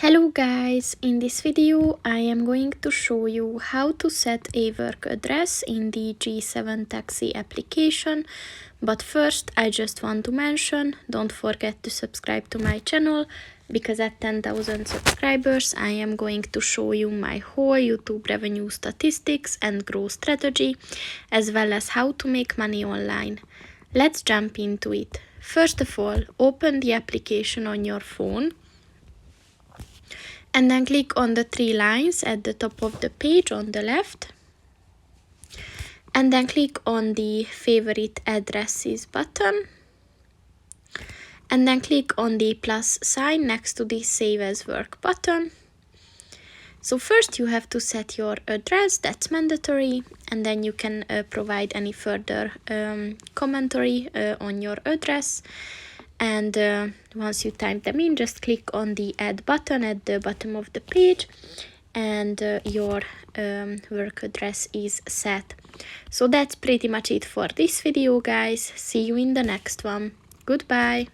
Hello guys, in this video I am going to show you how to set a work address in the G7 Taxi application. But first I just want to mention, don't forget to subscribe to my channel, because at 10,000 subscribers I am going to show you my whole YouTube revenue statistics and growth strategy, as well as how to make money online. Let's jump into it. First of all, open the application on your phone. And then click on the three lines at the top of the page on the left. And then click on the favorite addresses button. And then click on the plus sign next to the save as work button. So first you have to set your address, that's mandatory. And then you can provide any further commentary on your address. And once you type them in, just click on the add button at the bottom of the page, and your work address is set. So that's pretty much it for this video, guys. See you in the next one. Goodbye.